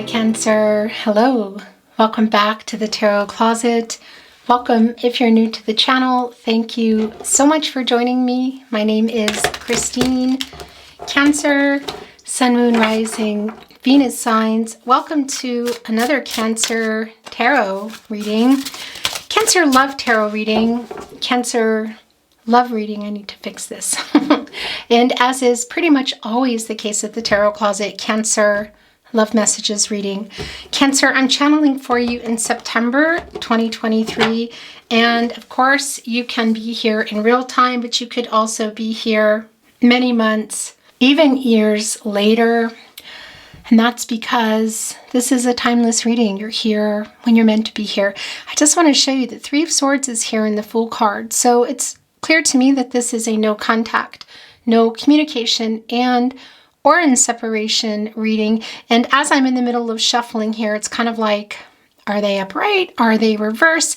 Cancer. Hello. Welcome back to the Tarot Closet. Welcome if you're new to the channel. Thank you so much for joining me. My name is Christine. Cancer, Sun, Moon, Rising, Venus signs. Welcome to another Cancer tarot reading. Cancer love tarot reading. Cancer love reading. I need to fix this. And as is pretty much always the case at the Tarot Closet, Cancer love messages reading. Cancer, I'm channeling for you in September 2023. And of course, you can be here in real time, but you could also be here many months, even years later. And that's because this is a timeless reading. You're here when you're meant to be here. I just want to show you that Three of Swords is here in the Fool card. So it's clear to me that this is a no contact, no communication, or in separation reading. And as I'm in the middle of shuffling here, it's kind of like, are they upright? Are they reverse?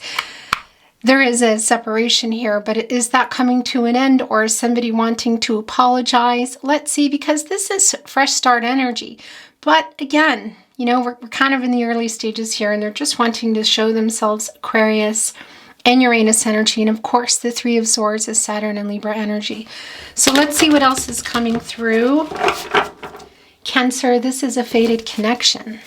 There is a separation here, but is that coming to an end, or is somebody wanting to apologize? Let's see, because this is fresh start energy. But again, you know, we're kind of in the early stages here, and they're just wanting to show themselves Aquarius and Uranus energy. And of course, the Three of Swords is Saturn and Libra energy. So let's see what else is coming through. Cancer, this is a fated connection.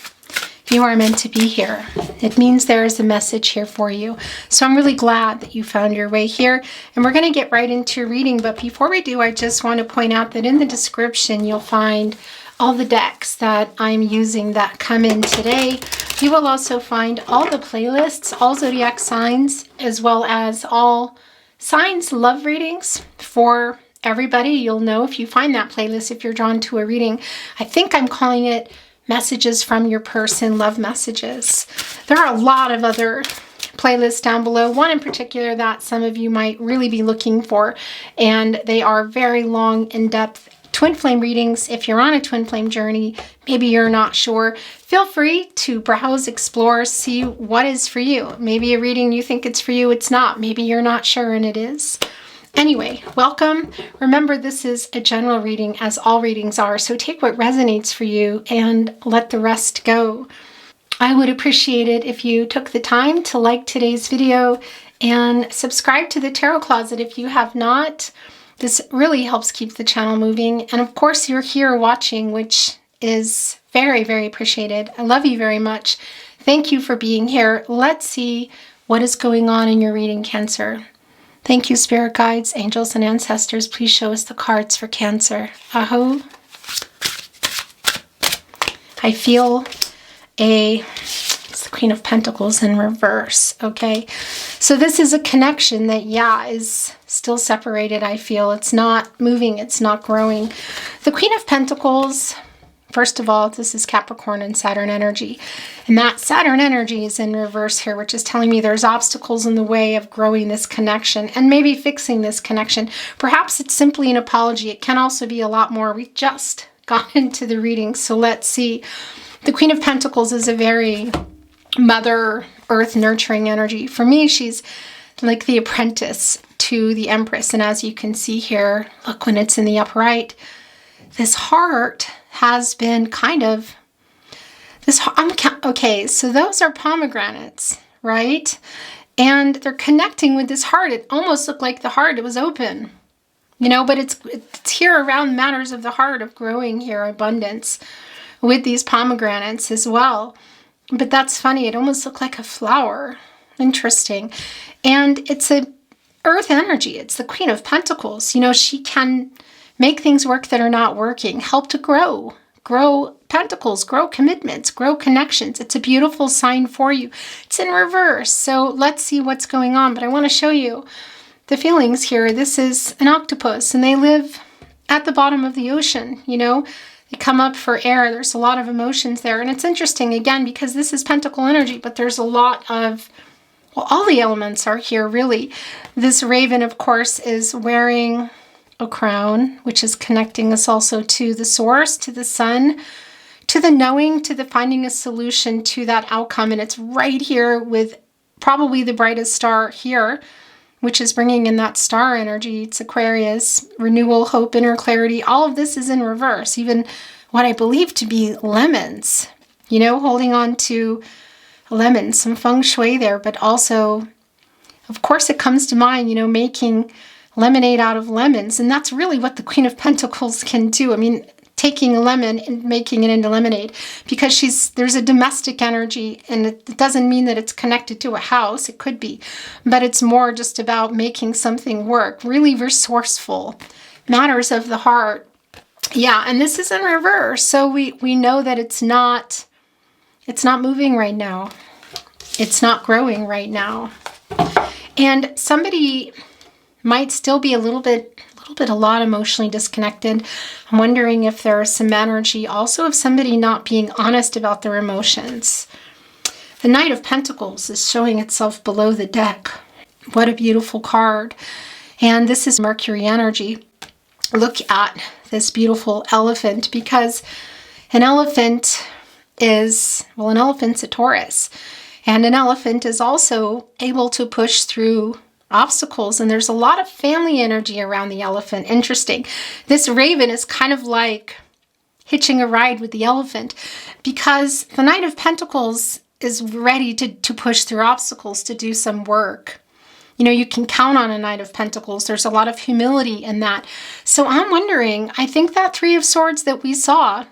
You are meant to be here. It means there is a message here for you. So I'm really glad that you found your way here. And we're going to get right into your reading. But before we do, I just want to point out that in the description, you'll find all the decks that I'm using that come in today. You will also find all the playlists, all zodiac signs, as well as all signs love readings for everybody. You'll know if you find that playlist, if you're drawn to a reading. I think I'm calling it Messages from Your Person, Love Messages. There are a lot of other playlists down below. One in particular that some of you might really be looking for, and they are very long, in-depth twin flame readings. If you're on a twin flame journey, maybe you're not sure, feel free to browse, explore, see what is for you. Maybe a reading you think it's for you, it's not. Maybe you're not sure and it is. Anyway, welcome. Remember, this is a general reading, as all readings are, so take what resonates for you and let the rest go. I would appreciate it if you took the time to like today's video and subscribe to the Tarot Closet if you have not. This really helps keep the channel moving. And of course, you're here watching, which is very, very appreciated. I love you very much. Thank you for being here. Let's see what is going on in your reading, Cancer. Thank you, spirit guides, angels, and ancestors. Please show us the cards for Cancer. Aho. I feel it's the Queen of Pentacles in reverse, okay? So this is a connection that, yeah, is still separated, I feel. It's not moving, it's not growing. The Queen of Pentacles, first of all, this is Capricorn and Saturn energy. And that Saturn energy is in reverse here, which is telling me there's obstacles in the way of growing this connection and maybe fixing this connection. Perhaps it's simply an apology. It can also be a lot more. We just got into the reading, so let's see. The Queen of Pentacles is a very Mother Earth nurturing energy. For me, she's like the apprentice to the Empress. And as you can see here, look, when it's in the upright, this heart has been kind of okay, so those are pomegranates, right? And they're connecting with this heart. It almost looked like the heart, it was open, you know, but it's here around matters of the heart, of growing here, abundance with these pomegranates as well. But that's funny. It almost looked like a flower. Interesting. And it's a earth energy. It's the Queen of Pentacles. You know, she can make things work that are not working, help to grow pentacles, grow commitments, grow connections. It's a beautiful sign for you. It's in reverse. So let's see what's going on. But I want to show you the feelings here. This is an octopus, and they live at the bottom of the ocean, you know. They come up for air. There's a lot of emotions there. And it's interesting, again, because this is pentacle energy, but there's a lot of, well, all the elements are here, really. This raven, of course, is wearing a crown, which is connecting us also to the source, to the sun, to the knowing, to the finding a solution to that outcome. And it's right here with probably the brightest star here, which is bringing in that star energy. It's Aquarius, renewal, hope, inner clarity. All of this is in reverse. Even what I believe to be lemons you know, holding on to a lemon, some feng shui there, but also, of course, it comes to mind, you know, making lemonade out of lemons. And that's really what the Queen of Pentacles can do. I mean, taking a lemon and making it into lemonade, because there's a domestic energy, and it doesn't mean that it's connected to a house. It could be, but it's more just about making something work. Really resourceful, matters of the heart. Yeah, and this is in reverse, so we know that it's not moving right now. It's not growing right now. And somebody might still be a lot emotionally disconnected. I'm wondering if there's some energy also of somebody not being honest about their emotions. The Knight of Pentacles is showing itself below the deck. What a beautiful card. And this is Mercury energy. Look at this beautiful elephant, because an elephant's a Taurus. And an elephant is also able to push through obstacles, and there's a lot of family energy around the elephant. Interesting. This raven is kind of like hitching a ride with the elephant, because the Knight of Pentacles is ready to push through obstacles, to do some work. You know, you can count on a Knight of Pentacles. There's a lot of humility in that. So I'm wondering, I think that Three of Swords that we saw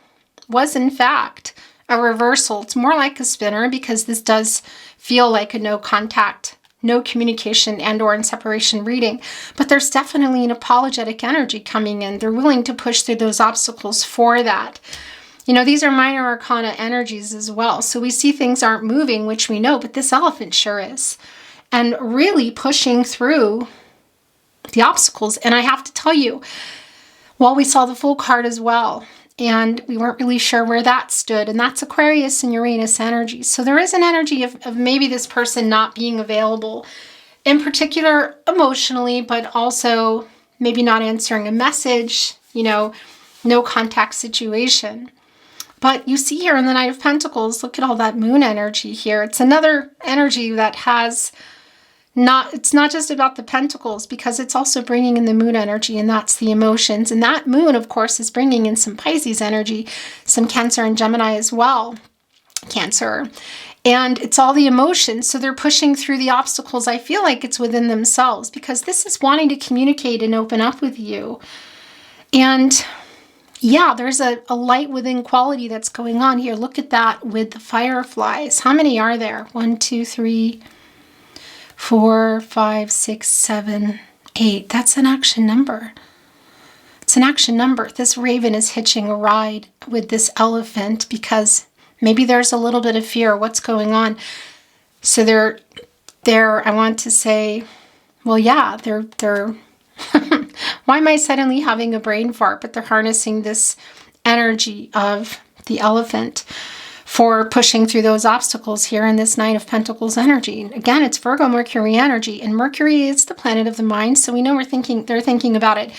was in fact a reversal. It's more like a spinner, because this does feel like a no contact, no communication and or in separation reading. But there's definitely an apologetic energy coming in. They're willing to push through those obstacles for that. You know, these are minor arcana energies as well. So we see things aren't moving, which we know, but this elephant sure is. And really pushing through the obstacles. And I have to tell you, well, we saw the Fool card as well, and we weren't really sure where that stood. And that's Aquarius and Uranus energy. So there is an energy of maybe this person not being available, in particular emotionally, but also maybe not answering a message, you know, no contact situation. But you see here in the Knight of Pentacles, look at all that moon energy here. It's another energy that has it's not just about the pentacles, because it's also bringing in the moon energy, and that's the emotions. And that moon, of course, is bringing in some Pisces energy, some Cancer and Gemini as well. Cancer. And it's all the emotions. So they're pushing through the obstacles. I feel like it's within themselves, because this is wanting to communicate and open up with you. And yeah, there's a light within quality that's going on here. Look at that with the fireflies. How many are there? 1, 2, 3, 4, 5, 6, 7, 8. That's an action number. It's an action number. This raven is hitching a ride with this elephant, because maybe there's a little bit of fear. What's going on? So they're I want to say, well, yeah, they're why am I suddenly having a brain fart? But they're harnessing this energy of the elephant for pushing through those obstacles here in this Knight of Pentacles energy. Again, it's Virgo Mercury energy, and Mercury is the planet of the mind, so we know they're thinking about it.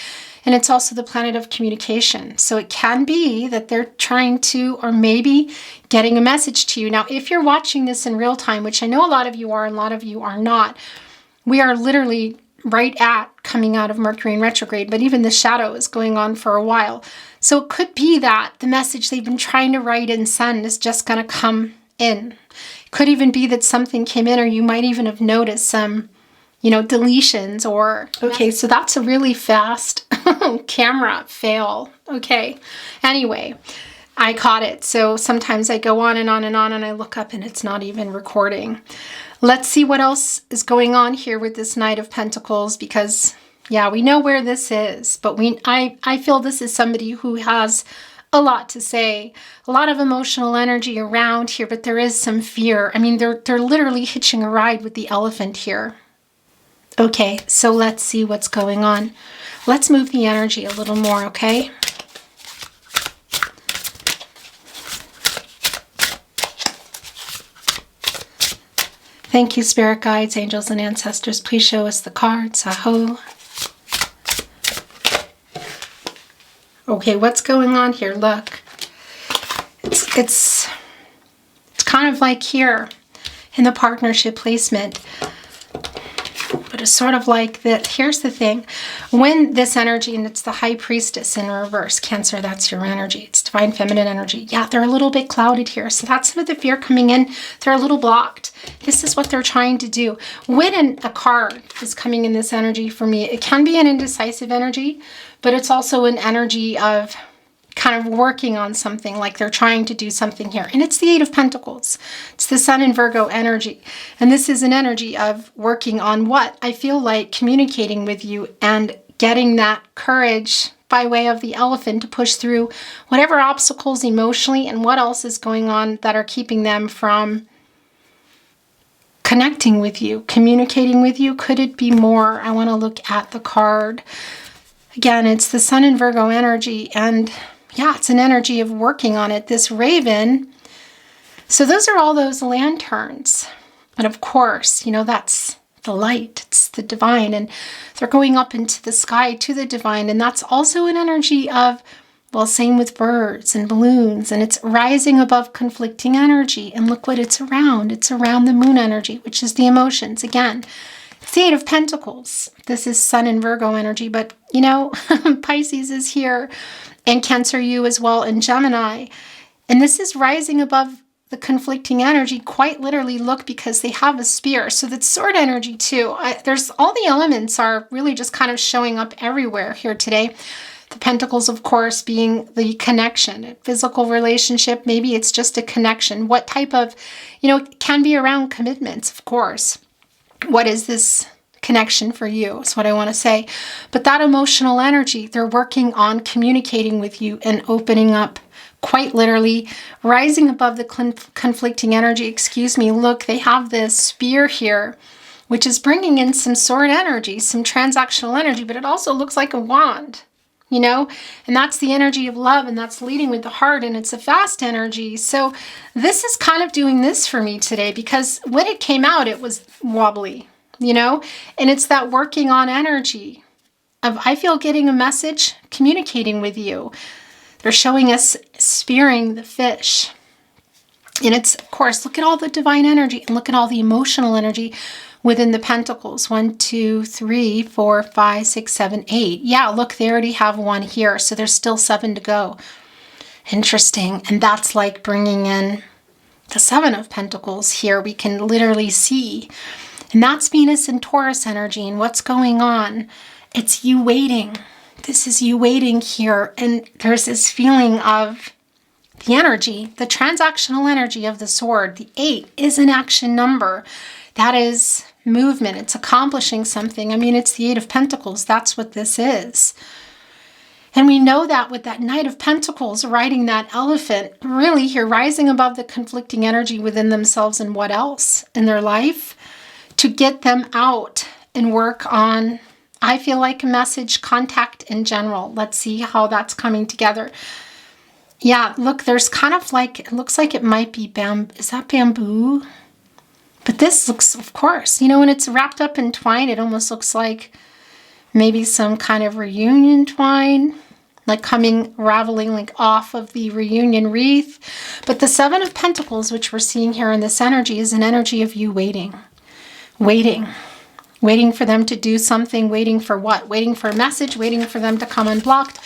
And it's also the planet of communication. So it can be that they're trying to, or maybe getting a message to you. Now, if you're watching this in real time, which I know a lot of you are and a lot of you are not, we are literally right at coming out of Mercury in retrograde, but even the shadow is going on for a while. So it could be that the message they've been trying to write and send is just going to come in. It could even be that something came in, or you might even have noticed some, you know, deletions or, okay, so that's a really fast camera fail. Okay. Anyway, I caught it. So sometimes I go on and on and on, and I look up and it's not even recording. Let's see what else is going on here with this Knight of Pentacles, because yeah, we know where this is, but I feel this is somebody who has a lot to say, a lot of emotional energy around here, but there is some fear. I mean, they're literally hitching a ride with the elephant here. Okay, so let's see what's going on. Let's move the energy a little more, okay? Thank you, spirit guides, angels, and ancestors. Please show us the cards. Aho. Okay, what's going on here? Look, it's kind of like here in the partnership placement, but it's sort of like that. Here's the thing: when this energy, and it's the High Priestess in reverse, Cancer, that's your energy. It's Divine feminine energy. Yeah, they're a little bit clouded here. So that's some of the fear coming in. They're a little blocked. This is what they're trying to do. When a card is coming in this energy for me, it can be an indecisive energy, but it's also an energy of kind of working on something, like they're trying to do something here. And it's the Eight of Pentacles. It's the Sun and Virgo energy. And this is an energy of working on what? I feel like communicating with you and getting that courage by way of the elephant to push through whatever obstacles emotionally and what else is going on that are keeping them from connecting with you, communicating with you. Could it be more? I want to look at the card. Again, it's the Sun and Virgo energy, and yeah, it's an energy of working on it. This raven. So those are all those lanterns. And of course, you know, that's the light. It's the divine. And they're going up into the sky to the divine. And that's also an energy of, well, same with birds and balloons. And it's rising above conflicting energy. And look what it's around. It's around the moon energy, which is the emotions. Again, it's the Eight of Pentacles. This is Sun and Virgo energy. But, you know, Pisces is here. And Cancer, you as well, and Gemini. And this is rising above the conflicting energy, quite literally, look, because they have a spear. So that's sword energy too. There's all the elements are really just kind of showing up everywhere here today. The Pentacles, of course, being the connection, a physical relationship. Maybe it's just a connection. What type of, you know, it can be around commitments, of course. What is this connection for you is what I want to say. But that emotional energy, they're working on communicating with you and opening up, quite literally, rising above the conflicting energy. Excuse me. Look, they have this spear here, which is bringing in some sword energy, some transactional energy, but it also looks like a wand, you know, and that's the energy of love, and that's leading with the heart, and it's a fast energy. So this is kind of doing this for me today, because when it came out, it was wobbly, you know, and it's that working on energy of, I feel, getting a message, communicating with you. They're showing us spearing the fish. And it's, of course, look at all the divine energy and look at all the emotional energy within the Pentacles. 1, 2, 3, 4, 5, 6, 7, 8. Yeah, look, they already have one here. So there's still 7 to go. Interesting. And that's like bringing in the 7 of Pentacles here. We can literally see. And that's Venus and Taurus energy. And what's going on? It's you waiting. This is you waiting here. And there's this feeling of the energy, the transactional energy of the sword. The 8 is an action number. That is movement. It's accomplishing something. I mean, it's the 8 of Pentacles. That's what this is. And we know that with that Knight of Pentacles riding that elephant, really here rising above the conflicting energy within themselves and what else in their life, to get them out and work on, I feel like, a message, contact in general. Let's see how that's coming together. Yeah, look, there's kind of like, it looks like it might be bamboo. Is that bamboo? But this looks, of course, you know, when it's wrapped up in twine, it almost looks like maybe some kind of reunion twine, like coming, raveling like off of the reunion wreath. But the 7 of Pentacles, which we're seeing here in this energy, is an energy of you waiting. Waiting for them to do something. Waiting for what? Waiting for a message, waiting for them to come unblocked.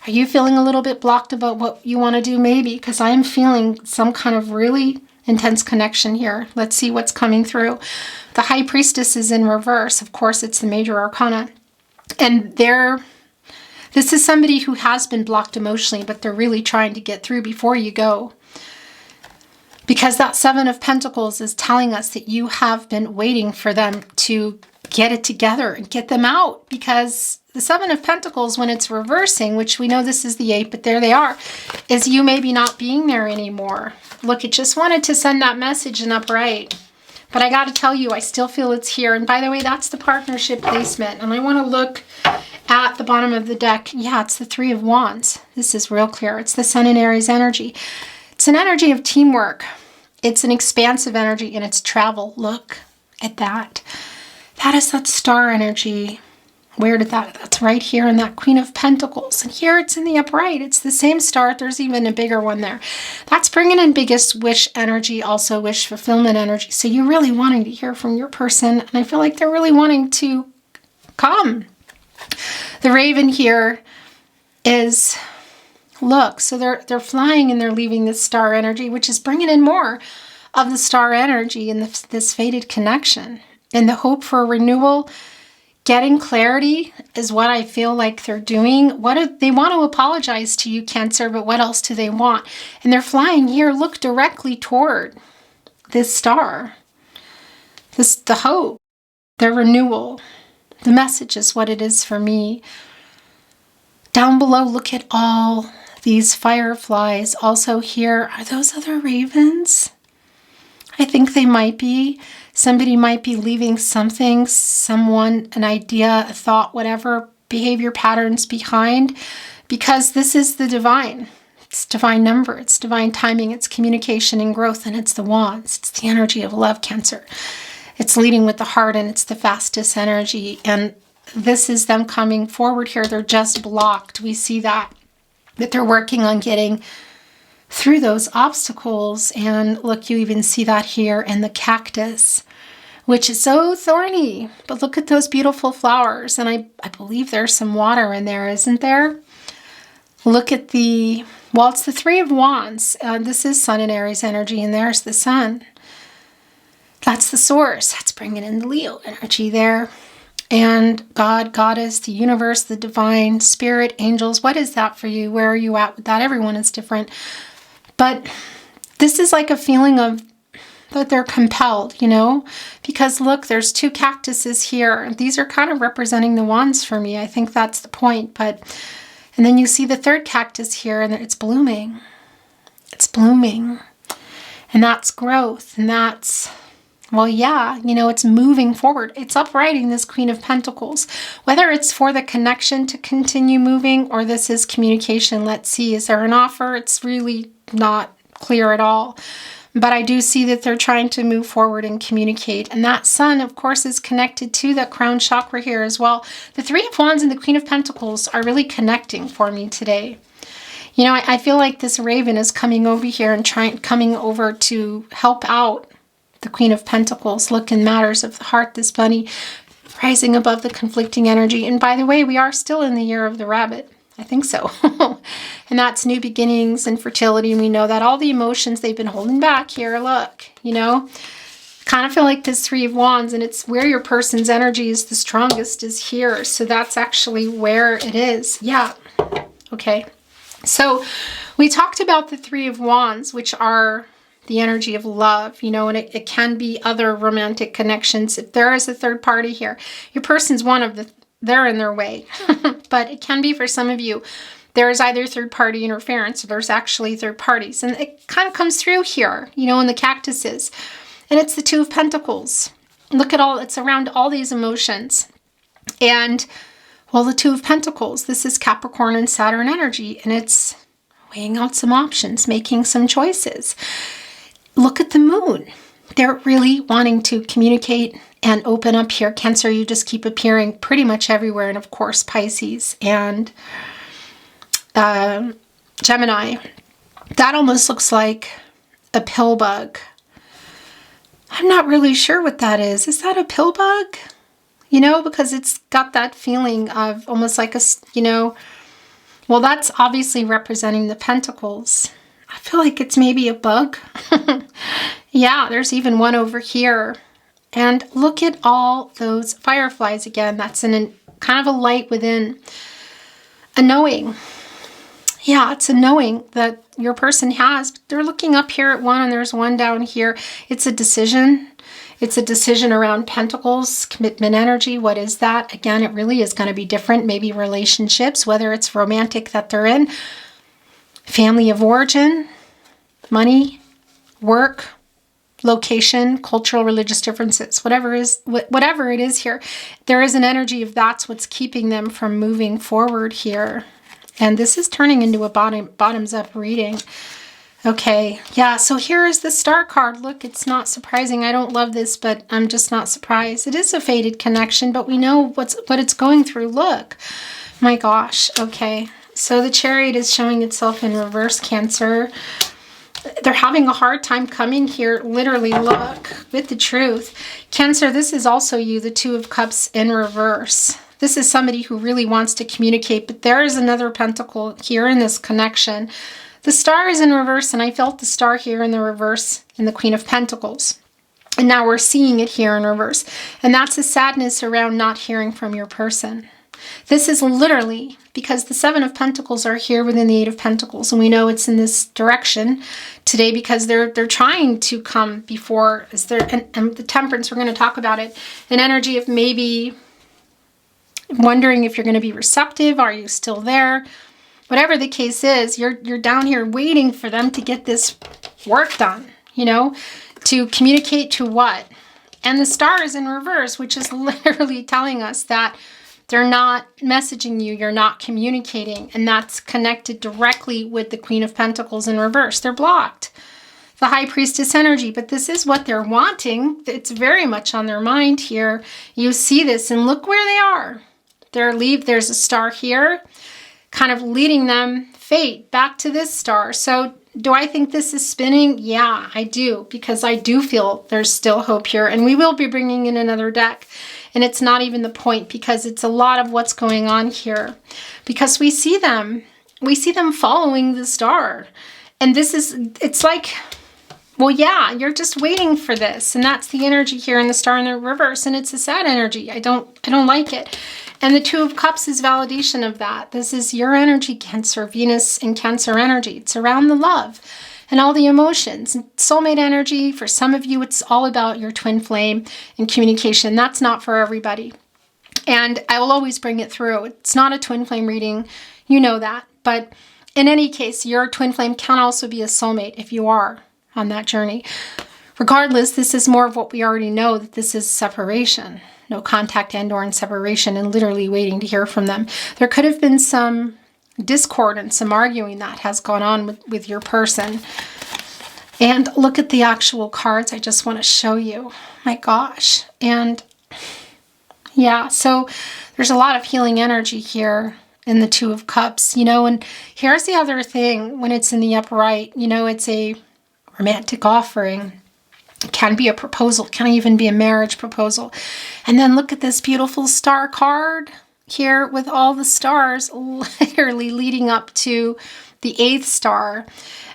Are you feeling a little bit blocked about what you want to do? Maybe, because I am feeling some kind of really intense connection here. Let's see what's coming through. The High Priestess is in reverse. Of course, it's the major arcana. And this is somebody who has been blocked emotionally, but they're really trying to get through before you go. Because that 7 of Pentacles is telling us that you have been waiting for them to get it together and get them out. Because the 7 of Pentacles, when it's reversing, which we know this is the 8, but there they are, is you maybe not being there anymore. Look, it just wanted to send that message in upright. But I got to tell you, I still feel it's here. And by the way, that's the partnership placement. And I want to look at the bottom of the deck. Yeah, it's the 3 of Wands. This is real clear. It's the Sun and Aries energy. It's an energy of teamwork. It's an expansive energy, and it's travel. Look at that. That is that star energy. Where did that's right here in that Queen of Pentacles. And here it's in the upright. It's the same star. There's even a bigger one there. That's bringing in biggest wish energy, also wish fulfillment energy. So you're really wanting to hear from your person. And I feel like they're really wanting to come. The Raven here is Look, so they're flying and they're leaving this star energy, which is bringing in more of the star energy and this fated connection. And the hope for renewal, getting clarity is what I feel like they're doing. They want to apologize to you, Cancer, but what else do they want? And they're flying here. Look directly toward this star. The hope, the renewal. The message is what it is for me. Down below, look at all these fireflies. Also here, are those other ravens? I think they might be. Somebody might be leaving something, someone, an idea, a thought, whatever, behavior patterns behind, because this is the divine. It's divine number, it's divine timing, it's communication and growth, and it's the wands. It's the energy of love, Cancer. It's leading with the heart, and it's the fastest energy. And this is them coming forward here. They're just blocked. We see that they're working on getting through those obstacles. And look, you even see that here in the cactus, which is so thorny. But look at those beautiful flowers. And I believe there's some water in there, isn't there? Look at well, it's the Three of Wands. This is Sun and Aries energy, and there's the Sun. That's the source. That's bringing in the Leo energy there. And God, Goddess, the universe, the divine, spirit, angels. What is that for you? Where are you at with that? Everyone is different. But this is like a feeling of that they're compelled, because look, there's two cactuses here. These are kind of representing the wands for me. I think that's the point. And then you see the third cactus here, and it's blooming. It's blooming. And that's growth. And that's, well, yeah, it's moving forward. It's uprighting this Queen of Pentacles. Whether it's for the connection to continue moving or this is communication, let's see. Is there an offer? It's really not clear at all. But I do see that they're trying to move forward and communicate. And that Sun, of course, is connected to the crown chakra here as well. The Three of Wands and the Queen of Pentacles are really connecting for me today. I feel like this raven is coming over here and coming over to help out the Queen of Pentacles. Look, in matters of the heart, this bunny rising above the conflicting energy. And by the way, we are still in the year of the rabbit. I think so. And that's new beginnings and fertility. And we know that all the emotions they've been holding back here, look, kind of feel like this Three of Wands, and it's where your person's energy is the strongest is here. So that's actually where it is. Yeah. Okay. So we talked about the Three of Wands, which are the energy of love, and it can be other romantic connections. If there is a third party here, your person's they're in their way. But it can be for some of you, there is either third party interference or there's actually third parties. And it kind of comes through here, in the cactuses. And it's the Two of Pentacles. Look at it's around all these emotions. And, well, the Two of Pentacles, this is Capricorn and Saturn energy, and it's weighing out some options, making some choices. Look at the moon. They're really wanting to communicate and open up here. Cancer, you just keep appearing pretty much everywhere. And of course, Pisces and Gemini. That almost looks like a pill bug. I'm not really sure what that is. Is that a pill bug? Because it's got that feeling of almost like well, that's obviously representing the pentacles. I feel like it's maybe a bug. Yeah, there's even one over here. And look at all those fireflies again. That's kind of a light within. A knowing. Yeah, it's a knowing that your person has. They're looking up here at one, and there's one down here. It's a decision. It's a decision around pentacles, commitment energy. What is that? Again, it really is going to be different. Maybe relationships, whether it's romantic that they're in, family of origin, money, work, location, cultural, religious differences, whatever it is here, there is an energy of that's what's keeping them from moving forward here. And this is turning into a bottoms up reading. Okay, yeah, so here is the Star card. Look, it's not surprising. I don't love this, but I'm just not surprised. It is a fated connection, but we know what it's going through. Look, my gosh. Okay, so the Chariot is showing itself in reverse, Cancer. They're having a hard time coming here. Literally, look, with the truth. Cancer, this is also you, the Two of Cups in reverse. This is somebody who really wants to communicate, but there is another pentacle here in this connection. The star is in reverse, and I felt the star here in the reverse in the Queen of Pentacles. And now we're seeing it here in reverse. And that's a sadness around not hearing from your person. This is literally because the Seven of Pentacles are here within the Eight of Pentacles. And we know it's in this direction today because they're trying to come before. And the Temperance, we're going to talk about it. An energy of maybe wondering if you're going to be receptive. Are you still there? Whatever the case is, you're down here waiting for them to get this work done, you know, to communicate to what? And the star is in reverse, which is literally telling us that they're not messaging you, you're not communicating, and that's connected directly with the Queen of Pentacles in reverse. They're blocked. The High Priestess energy, but this is what they're wanting. It's very much on their mind here. You see this, and look where they are. There's a star here, kind of leading them, fate, back to this star. So do I think this is spinning? Yeah, I do, because I do feel there's still hope here. And we will be bringing in another deck. And it's not even the point, because it's a lot of what's going on here. Because we see them following the star. And it's like, well, yeah, you're just waiting for this. And that's the energy here in the star in the reverse. And it's a sad energy. I don't like it. And the Two of Cups is validation of that. This is your energy, Cancer, Venus and Cancer energy. It's around the love and all the emotions. Soulmate energy, for some of you, it's all about your twin flame and communication. That's not for everybody. And I will always bring it through. It's not a twin flame reading. You know that. But in any case, your twin flame can also be a soulmate if you are on that journey. Regardless, this is more of what we already know, that this is separation. No contact and or in separation, and literally waiting to hear from them. There could have been some discord and some arguing that has gone on with your person. And look at the actual cards I just want to show you. My gosh. And yeah, so there's a lot of healing energy here in the Two of Cups, you know. And here's the other thing, when it's in the upright, you know, it's a romantic offering. It can be a proposal, it can even be a marriage proposal. And then look at this beautiful star card here with all the stars literally leading up to the 8th star.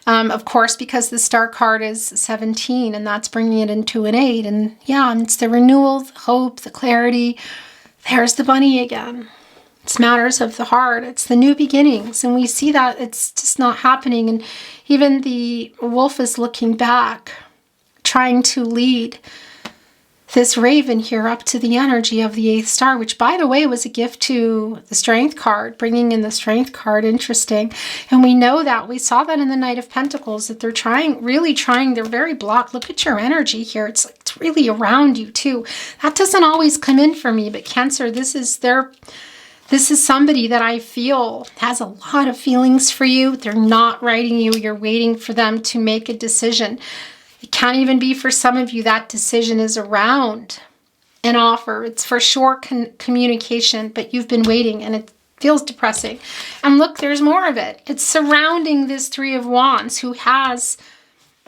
Of course, because the star card is 17, and that's bringing it into an 8. And yeah, it's the renewal, the hope, the clarity. There's the bunny again. It's matters of the heart. It's the new beginnings. And we see that it's just not happening. And even the wolf is looking back, trying to lead this raven here up to the energy of the 8th star, which, by the way, was a gift to the Strength card, bringing in the Strength card. Interesting. And we know that. We saw that in the Knight of Pentacles, that they're really trying. They're very blocked. Look at your energy here. It's really around you, too. That doesn't always come in for me, but Cancer, this is somebody that I feel has a lot of feelings for you. They're not writing you. You're waiting for them to make a decision. It can't even be for some of you that decision is around an offer. It's for sure communication, but you've been waiting and it feels depressing. And look, there's more of it. It's surrounding this Three of Wands, who has,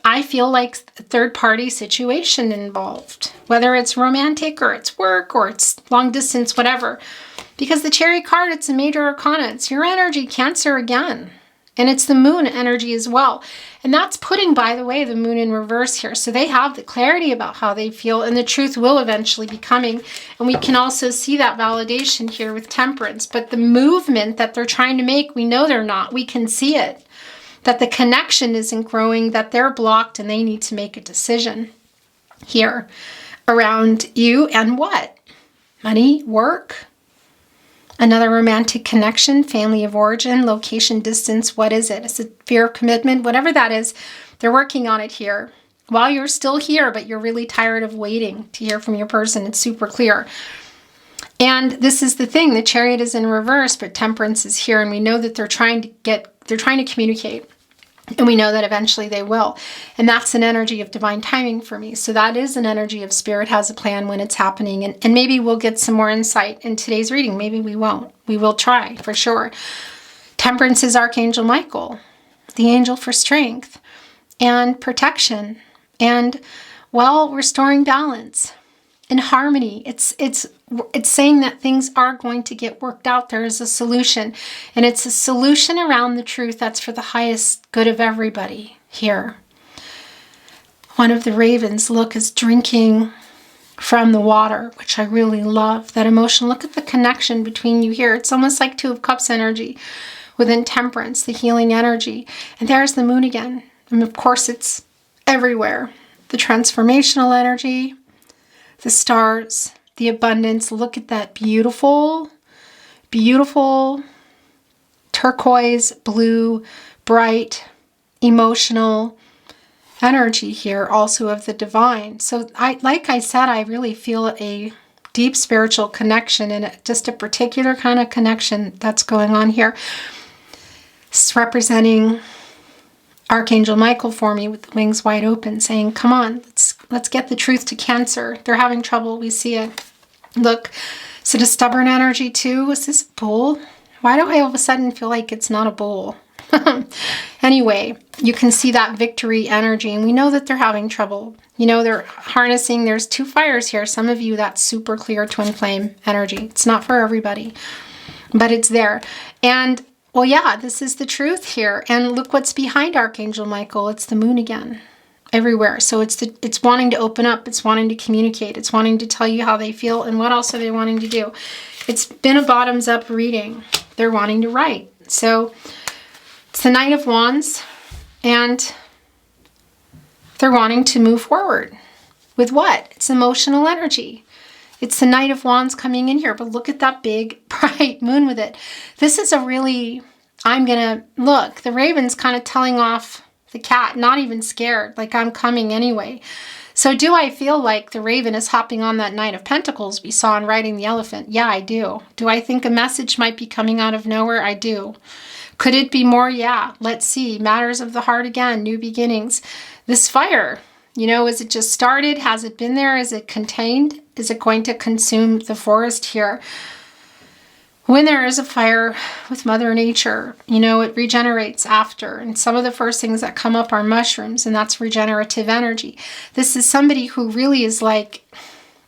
I feel like, a third-party situation involved, whether it's romantic or it's work or it's long distance, whatever. Because the Chariot card, it's a major arcana. It's your energy, Cancer, again. And it's the moon energy as well. And that's putting, by the way, the moon in reverse here. So they have the clarity about how they feel, and the truth will eventually be coming. And we can also see that validation here with Temperance. But the movement that they're trying to make, we know they're not. We can see it. That the connection isn't growing, that they're blocked, and they need to make a decision here around you and what? Money, work, another romantic connection, family of origin, location, distance. What is it? Is it fear of commitment? Whatever that is, they're working on it here. While you're still here, but you're really tired of waiting to hear from your person. It's super clear. And this is the thing. The Chariot is in reverse, but Temperance is here. And we know that they're trying to communicate. And we know that eventually they will. And that's an energy of divine timing for me. So that is an energy of Spirit has a plan when it's happening. And maybe we'll get some more insight in today's reading. Maybe we won't. We will try, for sure. Temperance is Archangel Michael, the angel for strength and protection and, well, restoring balance and harmony. It's it's saying that things are going to get worked out. There is a solution, and it's a solution around the truth that's for the highest good of everybody here. One of the ravens, look, is drinking from the water, which I really love. That emotion. Look at the connection between you here. It's almost like Two of Cups energy within Temperance, the healing energy. And there's the moon again. And of course, it's everywhere. The transformational energy, the stars, the abundance. Look at that beautiful, beautiful turquoise, blue, bright, emotional energy here, also of the divine. So like I said, I really feel a deep spiritual connection, and just a particular kind of connection that's going on here. It's representing Archangel Michael for me with the wings wide open, saying, come on, let's get the truth to Cancer. They're having trouble. We see it. Look, is it a stubborn energy too? Is this a bull? Why do I all of a sudden feel like it's not a bull? Anyway, you can see that victory energy, and we know that they're having trouble. You know, they're harnessing, there's two fires here. Some of you, that's super clear twin flame energy. It's not for everybody, but it's there. And well, yeah, this is the truth here. And look what's behind Archangel Michael. It's the moon again, everywhere. So it's wanting to open up. It's wanting to communicate. It's wanting to tell you how they feel. And what else are they wanting to do? It's been a bottoms up reading. They're wanting to write. So it's the Knight of Wands, and they're wanting to move forward. With what? It's emotional energy. It's the Knight of Wands coming in here, but look at that big, bright moon with it. This is a really, look, the raven's kind of telling off the cat, not even scared, like I'm coming anyway. So do I feel like the raven is hopping on that Knight of Pentacles we saw in Riding the Elephant? Yeah, I do. Do I think a message might be coming out of nowhere? I do. Could it be more? Yeah. Let's see. Matters of the heart again. New beginnings. This fire, you know, is it just started? Has it been there? Is it contained? Is it going to consume the forest here? When there is a fire with Mother Nature, you know, it regenerates after. And some of the first things that come up are mushrooms, and that's regenerative energy. This is somebody who really is like,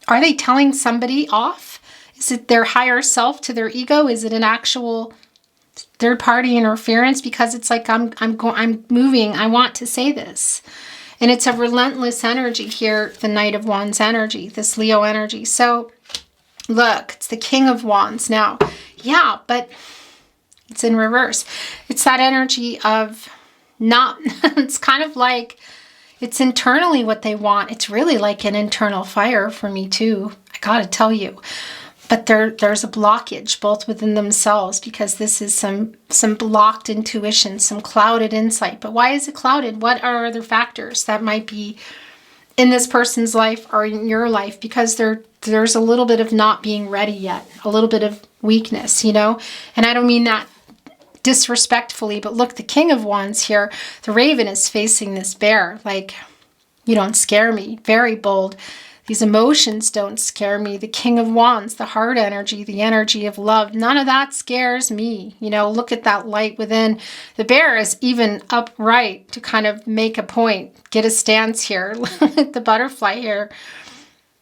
are they telling somebody off? Is it their higher self to their ego? Is it an actual third party interference? Because it's like, I'm moving. I want to say this. And it's a relentless energy here, the Knight of Wands energy, this Leo energy. So look, it's the King of Wands now. Yeah, but it's in reverse. It's that energy of not, it's kind of like, it's internally what they want. It's really like an internal fire for me too. I gotta tell you. But there's a blockage both within themselves, because this is some blocked intuition, some clouded insight. But why is it clouded? What are other factors that might be in this person's life or in your life? Because there's a little bit of not being ready yet, a little bit of weakness, you know? And I don't mean that disrespectfully, but look, the King of Wands here, the raven is facing this bear, like, you don't scare me. Very bold. These emotions don't scare me. The King of Wands, the heart energy, the energy of love, none of that scares me. You know, look at that light within. The bear is even upright to kind of make a point, get a stance here. The butterfly here,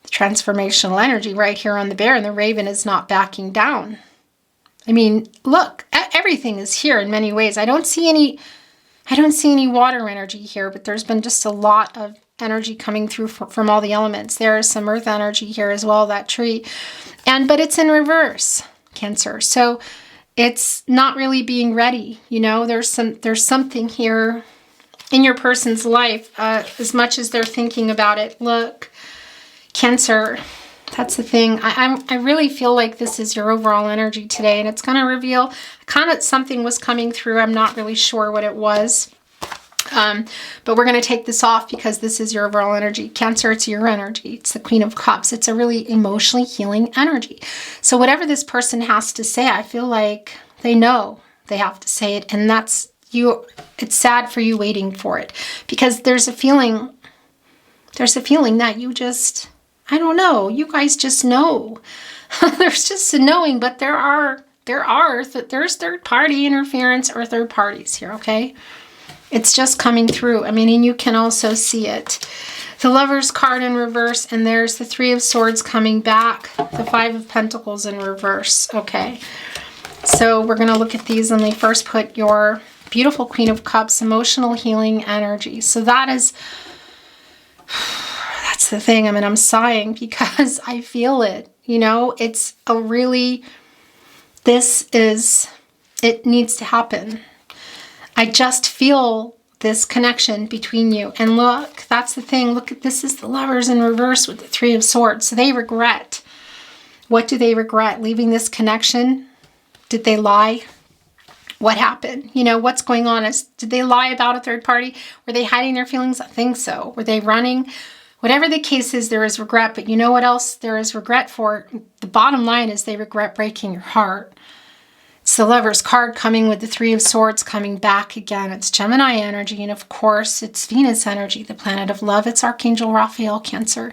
the transformational energy right here on the bear, and the raven is not backing down. I mean, look, everything is here in many ways. I don't see any water energy here, but there's been just a lot of energy coming through from all the elements. There is some earth energy here as well, that tree. But it's in reverse, Cancer. So it's not really being ready. You know, there's something here in your person's life, as much as they're thinking about it. Look, Cancer, that's the thing. I really feel like this is your overall energy today, and it's going to reveal kind of something was coming through. I'm not really sure what it was. But we're going to take this off because this is your overall energy. Cancer, it's your energy. It's the Queen of Cups. It's a really emotionally healing energy. So whatever this person has to say, I feel like they know they have to say it. And that's you. It's sad for you waiting for it, because there's a feeling that you just, I don't know, you guys just know. There's just a knowing, but there's third party interference or third parties here. Okay. It's just coming through. I mean, and you can also see it. the Lovers card in reverse, and there's the Three of Swords coming back, the Five of Pentacles in reverse. Okay, so we're going to look at these, and they first put your beautiful Queen of Cups, emotional healing energy. So that is, that's the thing. I mean, I'm sighing because I feel it. You know, it's a really, it needs to happen. I just feel this connection between you. And look, that's the thing. Look at this, is the Lovers in reverse with the Three of Swords. So they regret. What do they regret? Leaving this connection? Did they lie? What happened? You know, what's going on? Did they lie about a third party? Were they hiding their feelings? I think so. Were they running? Whatever the case is, there is regret. But you know what else there is regret for? The bottom line is they regret breaking your heart. It's the Lovers card coming with the Three of Swords coming back again. It's Gemini energy, and of course, it's Venus energy, the planet of love. It's Archangel Raphael, Cancer.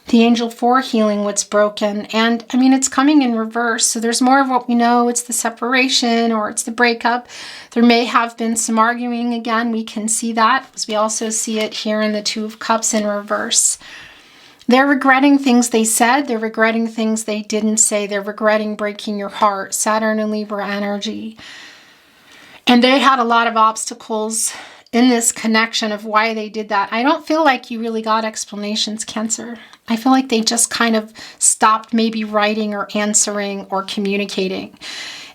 The angel for healing what's broken. And I mean, it's coming in reverse. So there's more of what we know. It's the separation or it's the breakup. There may have been some arguing again. We can see that because we also see it here in the Two of Cups in reverse. They're regretting things they said. They're regretting things they didn't say. They're regretting breaking your heart. Saturn and Libra energy. And they had a lot of obstacles in this connection of why they did that. I don't feel like you really got explanations, Cancer. I feel like they just kind of stopped maybe writing or answering or communicating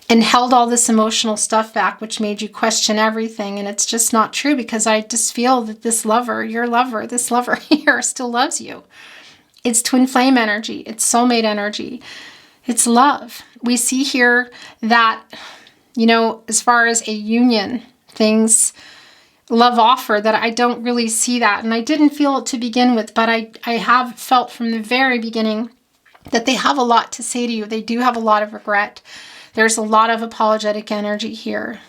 and held all this emotional stuff back, which made you question everything. And it's just not true, because I just feel that this lover, your lover, this lover here still loves you. It's twin flame energy. It's soulmate energy. It's love. We see here that, you know, as far as a union, things, love offer, that I don't really see that. And I didn't feel it to begin with, but I have felt from the very beginning that they have a lot to say to you. They do have a lot of regret. There's a lot of apologetic energy here.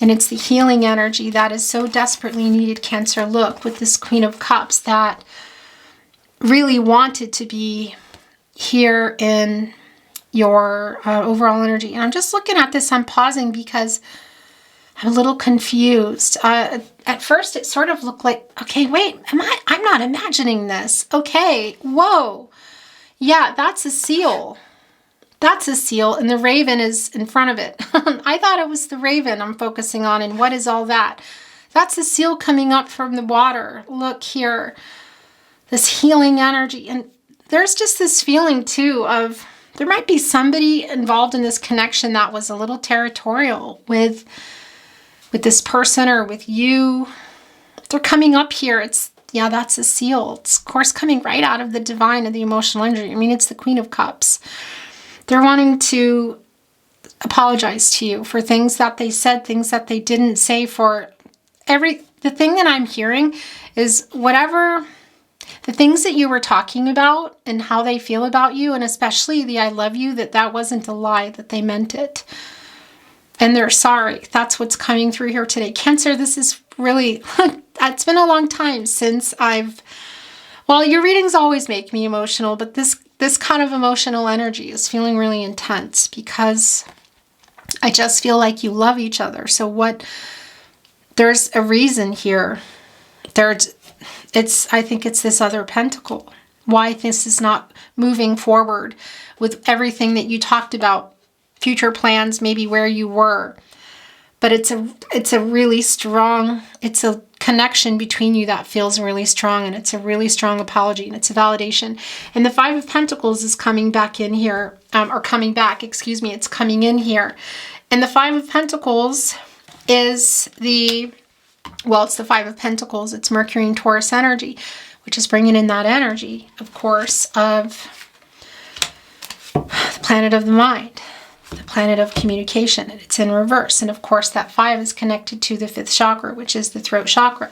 And it's the healing energy that is so desperately needed, Cancer. Look, with this Queen of Cups that really wanted to be here in your overall energy. And I'm just looking at this, I'm pausing because I'm a little confused. At first it sort of looked like, okay, wait, I'm not imagining this. Okay, whoa. Yeah, that's a seal. That's a seal, and the raven is in front of it. I thought it was the raven I'm focusing on, and what is all that? That's a seal coming up from the water. Look here. This healing energy. And there's just this feeling too of there might be somebody involved in this connection that was a little territorial with this person or with you. They're coming up here. It's, yeah, that's a seal. It's of course coming right out of the divine and the emotional energy. I mean, it's the Queen of Cups. They're wanting to apologize to you for things that they said, things that they didn't say, for the thing that I'm hearing is whatever the things that you were talking about and how they feel about you, and especially the I love you, that wasn't a lie, that they meant it. And they're sorry. That's what's coming through here today. Cancer, this is really, it's been a long time since well, your readings always make me emotional, but this kind of emotional energy is feeling really intense because I just feel like you love each other. So there's a reason here. I think it's this other pentacle. Why this is not moving forward with everything that you talked about, future plans, maybe where you were. But it's a really strong, it's a connection between you that feels really strong, and it's a really strong apology, and it's a validation. And the Five of Pentacles is coming back in here, it's coming in here. And the Five of Pentacles is it's the Five of Pentacles. It's Mercury and Taurus energy, which is bringing in that energy, of course, of the planet of the mind, the planet of communication, and it's in reverse. And of course, that 5 is connected to the 5th chakra, which is the throat chakra.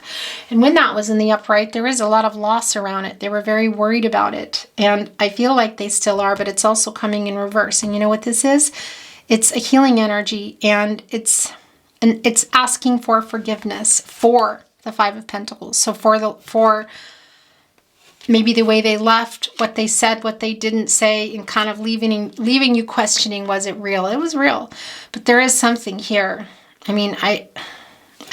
And when that was in the upright, there is a lot of loss around it. They were very worried about it. And I feel like they still are, but it's also coming in reverse. And you know what this is? It's a healing energy, and it's asking for forgiveness for the 5 of Pentacles. So for maybe the way they left, what they said, what they didn't say, and kind of leaving you questioning, was it real? It was real. But there is something here. I mean, I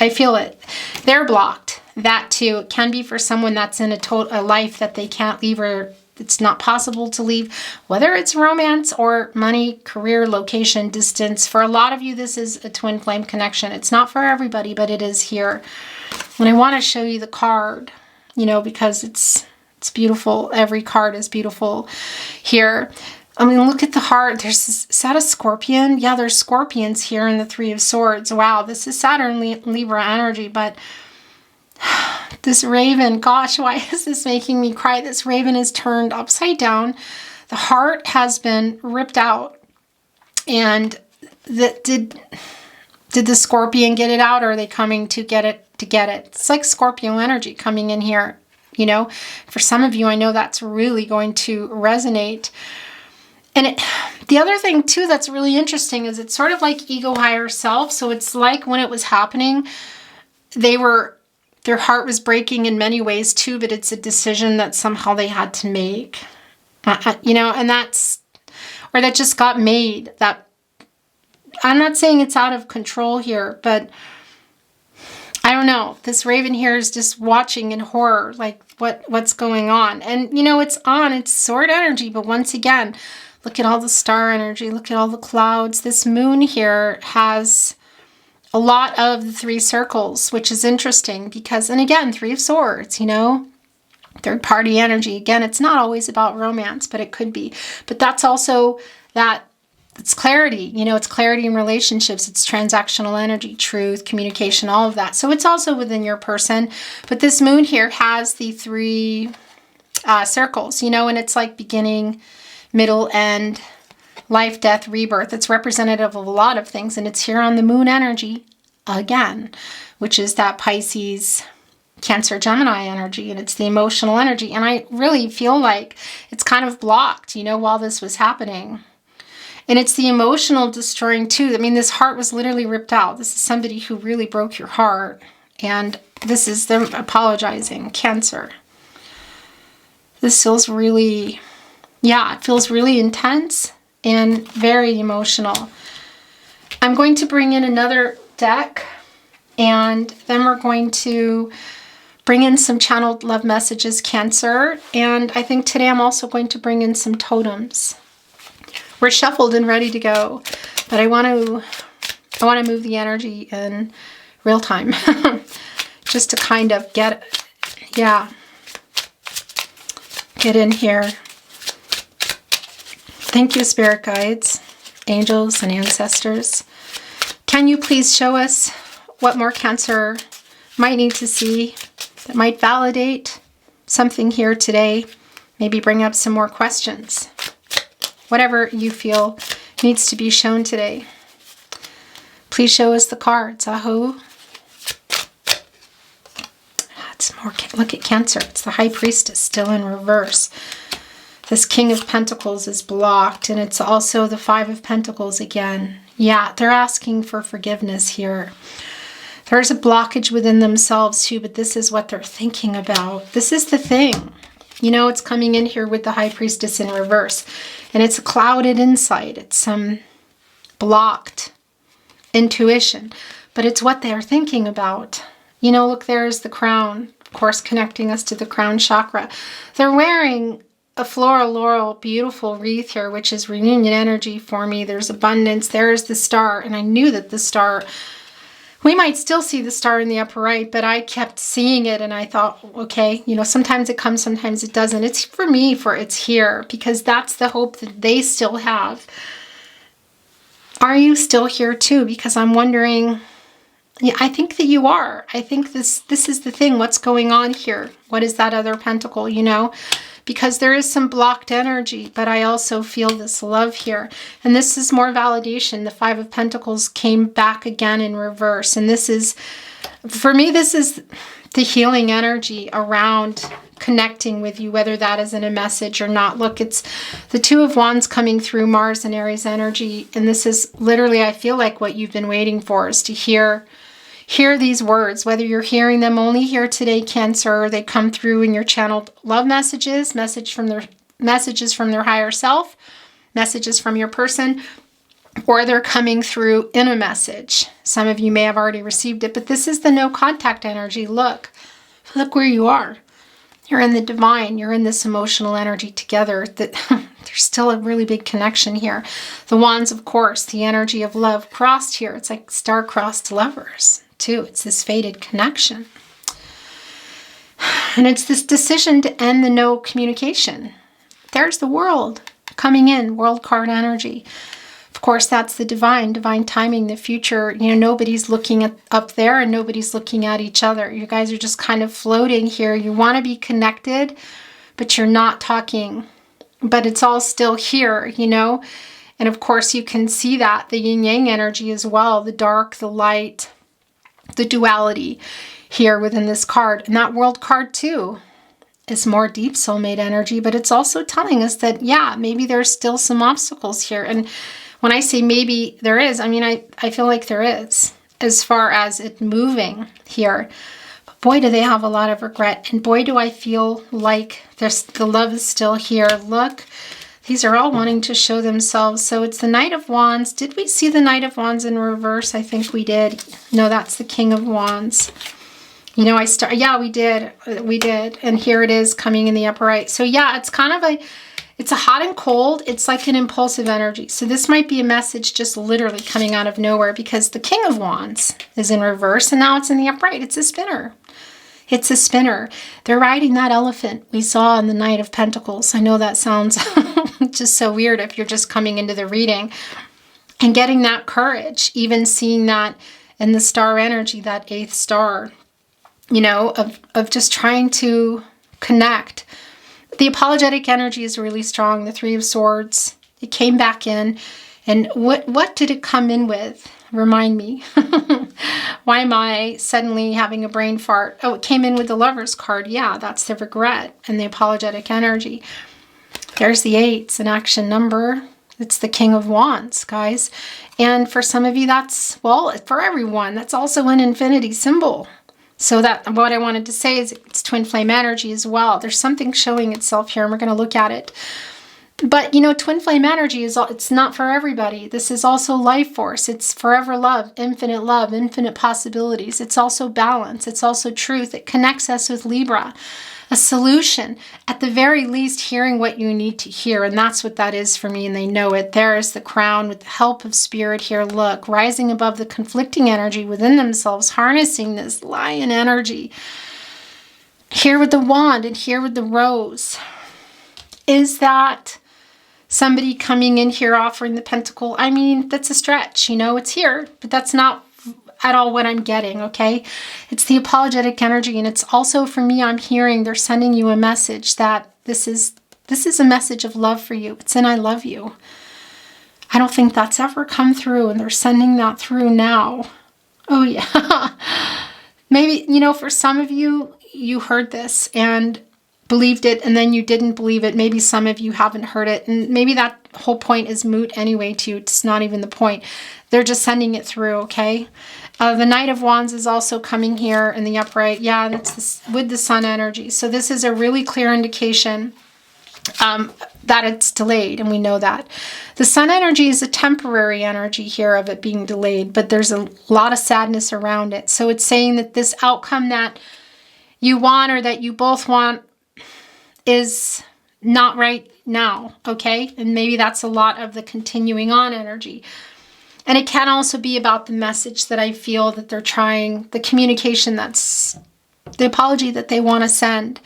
feel it. They're blocked. that too. It can be for someone that's in a life that they can't leave, or it's not possible to leave, whether it's romance or money, career, location, distance. For a lot of you, this is a twin flame connection. It's not for everybody, but it is here. And I want to show you the card, you know, because it's beautiful. Every card is beautiful here. I mean, look at the heart. Is that a scorpion? Yeah, there's scorpions here in the Three of Swords. Wow, this is Saturn Libra energy, but this raven, gosh, why is this making me cry? This raven is turned upside down. The heart has been ripped out. And did the scorpion get it out, or are they coming to get it? It's like Scorpio energy coming in here, you know. For some of you, I know that's really going to resonate. And the other thing too that's really interesting is it's sort of like ego higher self. So it's like when it was happening, their heart was breaking in many ways too, but it's a decision that somehow they had to make, you know, and that just got made. That, I'm not saying it's out of control here, but I don't know. This raven here is just watching in horror, like what's going on. And, you know, it's sword energy, but once again, look at all the star energy. Look at all the clouds. This moon here has a lot of the 3 circles, which is interesting because, and again, 3 of Swords, you know, third party energy. Again, it's not always about romance, but it could be. But that's also it's clarity, you know, it's clarity in relationships. It's transactional energy, truth, communication, all of that. So it's also within your person. But this moon here has the 3 circles, you know, and it's like beginning, middle, end, life, death, rebirth. It's representative of a lot of things, and it's here on the moon energy again, which is that Pisces, Cancer, Gemini energy, and it's the emotional energy. And I really feel like it's kind of blocked, you know, while this was happening. And it's the emotional destroying too. I mean, this heart was literally ripped out. This is somebody who really broke your heart, and this is them apologizing. Cancer. This feels really, yeah, it feels really intense and very emotional. I'm going to bring in another deck, and then we're going to bring in some channeled love messages, Cancer. And I think today I'm also going to bring in some totems. We're shuffled and ready to go, but I want to move the energy in real time just to kind of get in here. Thank you, spirit guides, angels, and ancestors. Can you please show us what more Cancer might need to see that might validate something here today? Maybe bring up some more questions. Whatever you feel needs to be shown today. Please show us the cards. Aho. It's more. Look at Cancer. It's the High Priestess still in reverse. This King of Pentacles is blocked, and it's also the 5 of Pentacles again. Yeah, they're asking for forgiveness here. There's a blockage within themselves too, but this is what they're thinking about. This is the thing. You know, it's coming in here with the High Priestess in reverse, and it's a clouded insight. It's some blocked intuition, but it's what they're thinking about. You know, look, there's the crown, of course, connecting us to the crown chakra. They're wearing a floral laurel beautiful wreath here, which is reunion energy for me. There's abundance. There's the star, and I knew that the star, we might still see the star in the upper right, but I kept seeing it, and I thought, okay, you know, sometimes it comes, sometimes it doesn't. It's for me, it's here, because that's the hope that they still have. Are you still here too? Because I'm wondering, yeah, I think that you are. I think this is the thing. What's going on here? What is that other pentacle, you know? Because there is some blocked energy, but I also feel this love here. And this is more validation. The 5 of Pentacles came back again in reverse. And this is, for me, this is the healing energy around connecting with you, whether that is in a message or not. Look, it's the 2 of Wands coming through, Mars and Aries energy. And this is literally, I feel like what you've been waiting for is to hear these words, whether you're hearing them only here today, Cancer, or they come through in your channeled love messages, messages from their higher self, messages from your person, or they're coming through in a message. Some of you may have already received it, but this is the no contact energy. Look, Look where you are. You're in the divine. You're in this emotional energy together. That there's still a really big connection here. The wands, of course, the energy of love crossed here. It's like star-crossed lovers, too. It's this fated connection. And it's this decision to end the no communication. There's the world coming in, world card energy. Of course, that's the divine timing, the future. You know, nobody's looking up there and nobody's looking at each other. You guys are just kind of floating here. You want to be connected, but you're not talking. But it's all still here, you know. And of course, you can see that, the yin-yang energy as well, the dark, the light, the duality here within this card. And that world card too is more deep soulmate energy, but it's also telling us that, yeah, maybe there's still some obstacles here. And when I say maybe there is, I mean, I feel like there is, as far as it moving here. But boy, do they have a lot of regret. And boy, do I feel like the love is still here. Look, these are all wanting to show themselves. So it's the Knight of Wands. Did we see the Knight of Wands in reverse? I think we did. No, that's the King of Wands. You know, yeah, we did. We did. And here it is coming in the upper right. So yeah, it's kind of it's a hot and cold. It's like an impulsive energy. So this might be a message just literally coming out of nowhere, because the King of Wands is in reverse and now it's in the upright. It's a spinner. It's a spinner. They're riding that elephant we saw in the Knight of Pentacles. I know that sounds just so weird if you're just coming into the reading. And getting that courage, even seeing that in the star energy, that 8th star, you know, of just trying to connect. The apologetic energy is really strong. The 3 of Swords, it came back in. And what did it come in with? Remind me. Why am I suddenly having a brain fart? Oh, it came in with the Lover's card. Yeah, that's the regret and the apologetic energy. There's the 8. An action number. It's the King of Wands, guys. And for some of you, that's, well, for everyone, that's also an infinity symbol. So that what I wanted to say is it's twin flame energy as well. There's something showing itself here, and we're going to look at it. But, you know, twin flame energy it's not for everybody. This is also life force. It's forever love, infinite possibilities. It's also balance. It's also truth. It connects us with Libra. A solution, at the very least, hearing what you need to hear. And that's what that is for me, and they know it. There is the Crown with the help of Spirit here. Look, rising above the conflicting energy within themselves, harnessing this lion energy. Here with the Wand and here with the Rose. Is that somebody coming in here offering the Pentacle? I mean, that's a stretch, you know, it's here, but that's not at all what I'm getting, okay? It's the apologetic energy, and it's also, for me, I'm hearing they're sending you a message that this is a message of love for you. It's an I love you. I don't think that's ever come through, and they're sending that through now. Oh, yeah. Maybe, you know, for some of you, you heard this and believed it, and then you didn't believe it. Maybe some of you haven't heard it, and maybe that whole point is moot anyway to you. It's not even the point. They're just sending it through, okay? The Knight of Wands is also coming here in the upright. Yeah, that's with the Sun energy. So this is a really clear indication that it's delayed, and we know that. The Sun energy is a temporary energy here of it being delayed, but there's a lot of sadness around it. So it's saying that this outcome that you want, or that you both want, is not right now, okay? And maybe that's a lot of the continuing on energy. And it can also be about the message that I feel that they're trying, the communication, that's the apology that they want to send,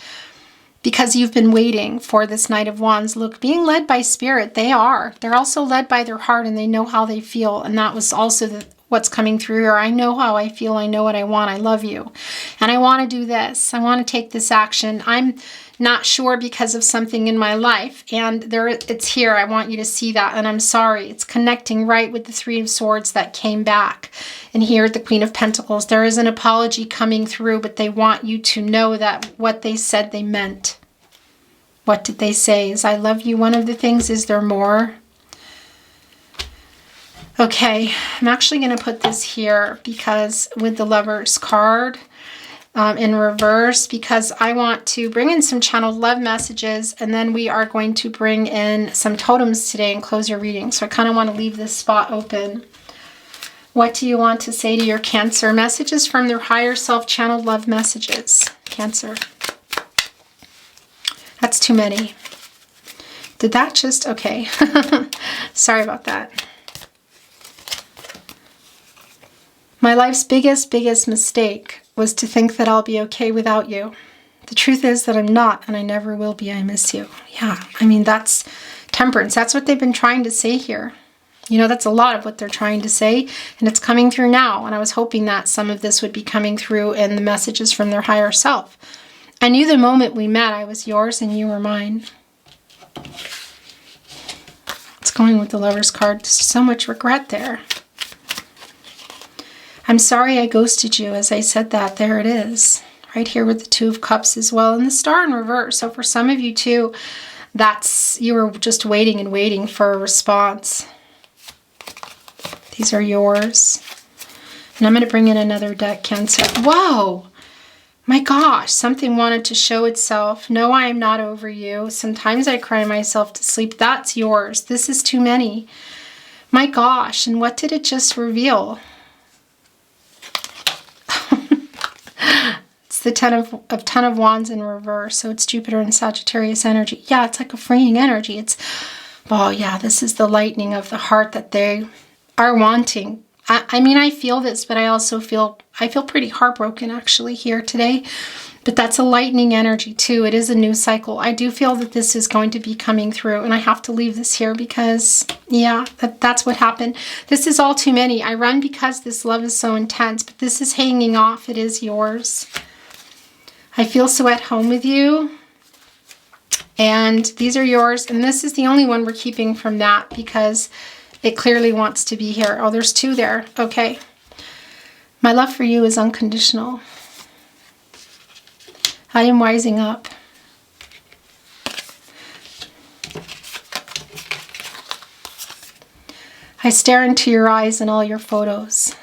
because you've been waiting for this Knight of Wands. Look, being led by Spirit, they are. They're also led by their heart, and they know how they feel. And that was also what's coming through here. I know how I feel. I know what I want. I love you. And I want to do this. I want to take this action. I'm not sure because of something in my life, and it's here. I want you to see that, and I'm sorry. It's connecting right with the 3 of Swords that came back, and here the Queen of Pentacles. There is an apology coming through, but they want you to know that what they said they meant. What did they say? Is I love you one of the things? Is there more? Okay, I'm actually going to put this here because with the Lover's card, in reverse, because I want to bring in some channeled love messages, and then we are going to bring in some totems today and close your reading. So I kind of want to leave this spot open. What do you want to say to your Cancer? Messages from their higher self, channeled love messages. Cancer. That's too many. Did that just... Okay. Sorry about that. My life's biggest mistake was to think that I'll be okay without you. The truth is that I'm not, and I never will be. I miss you. Yeah, I mean, that's Temperance. That's what they've been trying to say here. You know, that's a lot of what they're trying to say, and it's coming through now. And I was hoping that some of this would be coming through in the messages from their higher self. I knew the moment we met I was yours and you were mine. It's going with the Lover's card. There's so much regret there. I'm sorry I ghosted you. As I said that, there it is. Right here with the Two of Cups as well. And the Star in reverse. So for some of you too, you were just waiting and waiting for a response. These are yours. And I'm going to bring in another deck, Cancer. Whoa! My gosh, something wanted to show itself. No, I am not over you. Sometimes I cry myself to sleep. That's yours. This is too many. My gosh, and what did it just reveal? It's the Ten of Wands in reverse. So it's Jupiter and Sagittarius energy. Yeah, it's like a freeing energy. It's, oh yeah, this is the lightning of the heart that they are wanting. I mean, I feel this, but I also feel pretty heartbroken actually here today. But that's a lightning energy too. It is a new cycle. I do feel that this is going to be coming through, and I have to leave this here because, yeah, that's what happened. This is all too many. I run because this love is so intense, but this is hanging off. It is yours. I feel so at home with you. And these are yours. And this is the only one we're keeping from that because it clearly wants to be here. Oh, there's two there. Okay. My love for you is unconditional. I am wising up. I stare into your eyes in all your photos.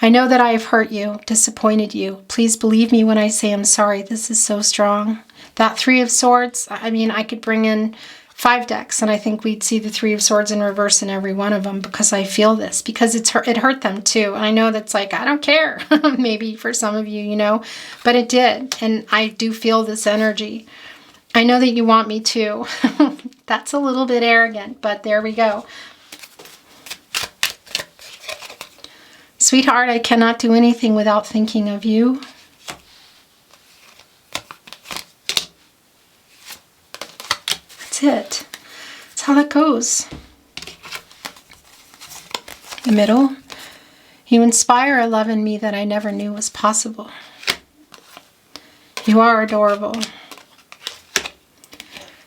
I know that I have hurt you, disappointed you. Please believe me when I say I'm sorry. This is so strong. That Three of Swords, I mean, I could bring in 5 decks and I think we'd see the Three of Swords in reverse in every one of them because I feel this, because it hurt them too. And I know that's like, I don't care, maybe for some of you, you know, but it did. And I do feel this energy. I know that you want me too. That's a little bit arrogant, but there we go. Sweetheart, I cannot do anything without thinking of you. That's it. That's how that goes. The middle. You inspire a love in me that I never knew was possible. You are adorable.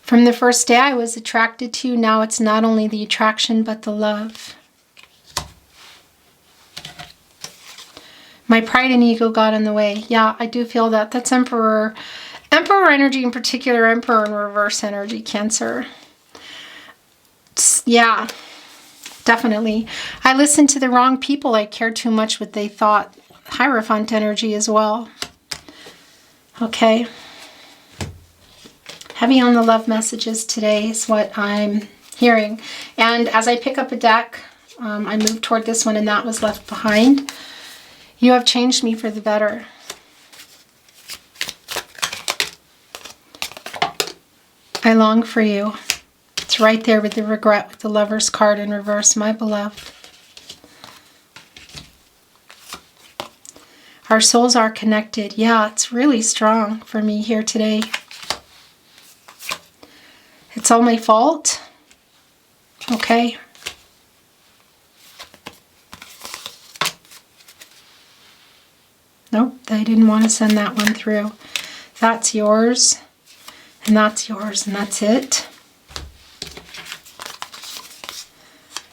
From the first day I was attracted to you, now it's not only the attraction but the love. My pride and ego got in the way. Yeah, I do feel that. That's Emperor. Emperor energy in particular, Emperor in reverse energy, Cancer. Yeah, definitely. I listened to the wrong people. I cared too much what they thought. Hierophant energy as well. Okay. Heavy on the love messages today is what I'm hearing. And as I pick up a deck, I move toward this one and that was left behind. You have changed me for the better. I long for you. It's right there with the regret with the Lover's card in reverse, my beloved. Our souls are connected. Yeah, it's really strong for me here today. It's all my fault. Okay. Nope, they didn't want to send that one through. That's yours, and that's yours, and that's it.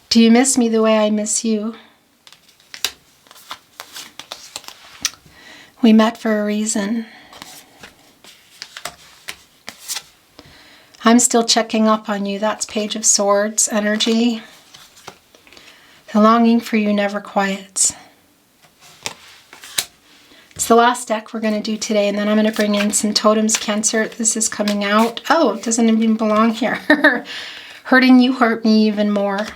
Do you miss me the way I miss you? We met for a reason. I'm still checking up on you. That's Page of Swords energy. The longing for you never quiets. It's the last deck we're going to do today, and then I'm going to bring in some totems, Cancer. This is coming out. Oh, it doesn't even belong here. Hurting you hurt me even more.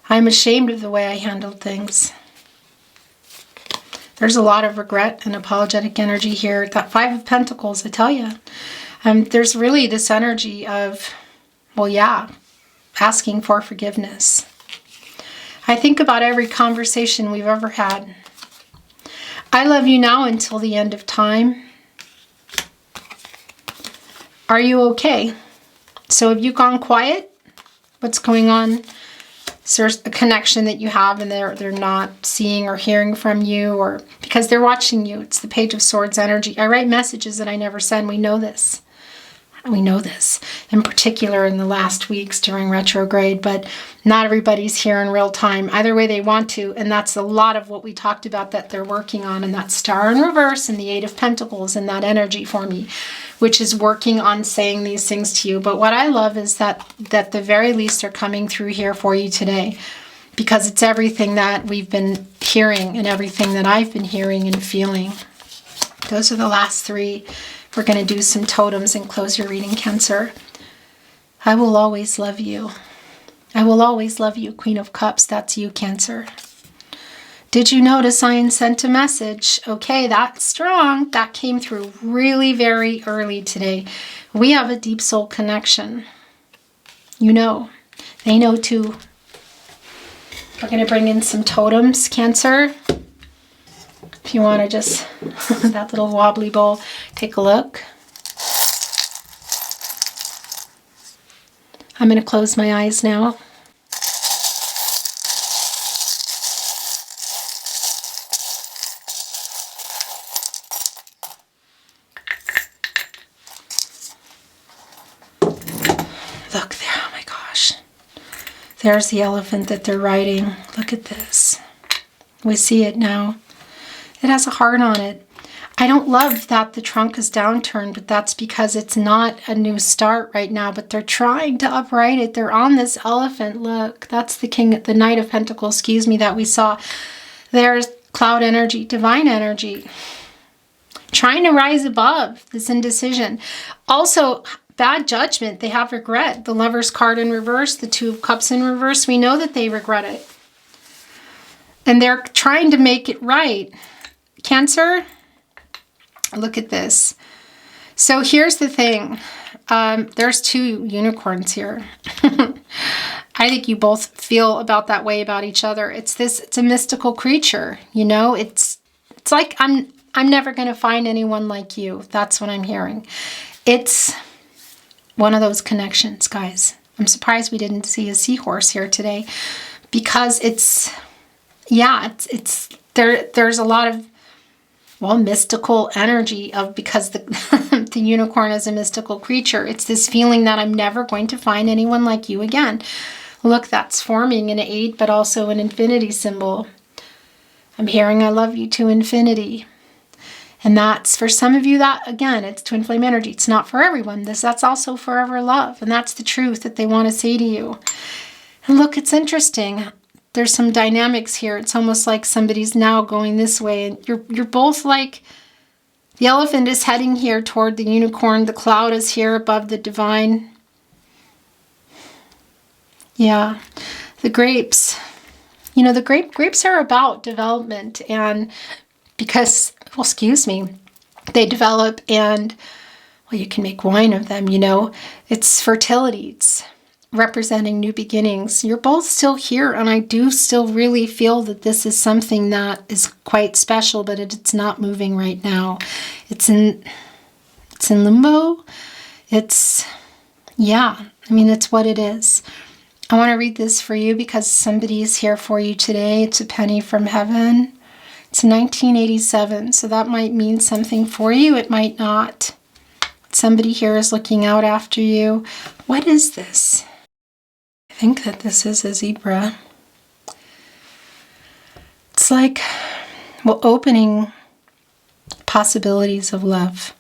I'm ashamed of the way I handled things. There's a lot of regret and apologetic energy here. That Five of Pentacles, I tell you. There's really this energy of, well, yeah, asking for forgiveness. I think about every conversation we've ever had. I love you now until the end of time. Are you okay? So have you gone quiet? What's going on? Is there a connection that you have and they're not seeing or hearing from you, or because they're watching you? It's the Page of Swords energy. I write messages that I never send. We know this. We know this, in particular in the last weeks during retrograde, but not everybody's here in real time. Either way they want to, and that's a lot of what we talked about that they're working on, and that Star in reverse and the Eight of Pentacles and that energy for me, which is working on saying these things to you. But what I love is that the very least are coming through here for you today, because it's everything that we've been hearing and everything that I've been hearing and feeling. Those are the last three. We're going to do some totems and close your reading, Cancer. I will always love you. I will always love you, Queen of Cups. That's you, Cancer. Did you notice I sent a message? Okay, that's strong. That came through really very early today. We have a deep soul connection. You know. They know too. We're going to bring in some totems, Cancer. If you want to just, that little wobbly bowl, take a look. I'm going to close my eyes now. Look there, oh my gosh. There's the elephant that they're riding. Look at this. We see it now. It has a heart on it. I don't love that the trunk is downturned, but that's because it's not a new start right now, but they're trying to upright it. They're on this elephant. Look, that's the Knight of Pentacles, excuse me, that we saw. There's cloud energy, divine energy, trying to rise above this indecision. Also, bad judgment. They have regret. The Lover's card in reverse, the Two of Cups in reverse. We know that they regret it. And they're trying to make it right. Cancer, look at this. So here's the thing. There's two unicorns here. I think you both feel about that way about each other. It's a mystical creature, you know? It's like I'm never going to find anyone like you. That's what I'm hearing. It's one of those connections, guys. I'm surprised we didn't see a seahorse here today, because there's a lot of, well, mystical energy because the unicorn is a mystical creature. It's this feeling that I'm never going to find anyone like you again. Look, that's forming an 8, but also an infinity symbol. I'm hearing I love you to infinity. And that's, for some of you, that, again, it's twin flame energy. It's not for everyone. That's also forever love. And that's the truth that they want to say to you. And look, it's interesting. There's some dynamics here. It's almost like somebody's now going this way, and you're both like, the elephant is heading here toward the unicorn. The cloud is here above the divine. Yeah, the grapes. You know, the grapes are about development, and because, well, excuse me, they develop, and, well, you can make wine of them, you know. It's fertility. It's representing new beginnings. You're both still here, and I do still really feel that this is something that is quite special, but it's not moving right now. It's in limbo. It's what it is. I want to read this for you because somebody is here for you today. It's a penny from heaven. It's 1987, so that might mean something for you. It might not. Somebody here is looking out after you. What is this? I think that this is a zebra. It's like, well, opening possibilities of love.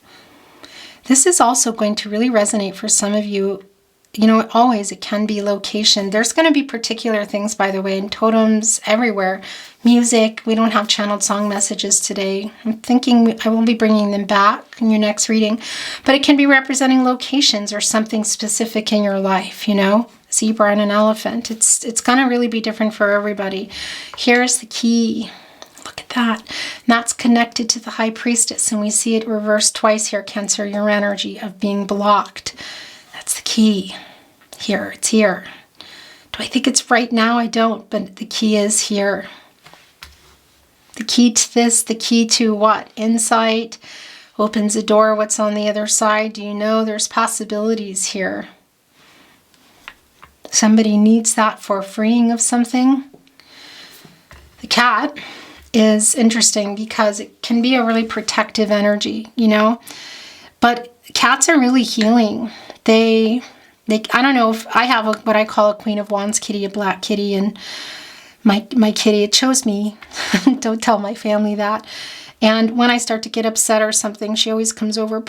This is also going to really resonate for some of you. You know, always it can be location. There's going to be particular things, by the way, and totems everywhere. Music. We don't have channeled song messages today. I'm thinking I will be bringing them back in your next reading. But it can be representing locations or something specific in your life, you know. zebra and an elephant. It's going to really be different for everybody. Here's the key. Look at that. And that's connected to the High Priestess. And we see it reversed twice here, Cancer, your energy of being blocked. That's the key. Here, it's here. Do I think it's right now? I don't, but the key is here. The key to this, the key to what? Insight, opens a door. What's on the other side? Do you know there's possibilities here? Somebody needs that for freeing of something. The cat is interesting because it can be a really protective energy, you know, but cats are really healing. They I don't know if I have what I call a Queen of Wands kitty, a black kitty, and my kitty, it shows me, don't tell my family that. And when I start to get upset or something, she always comes over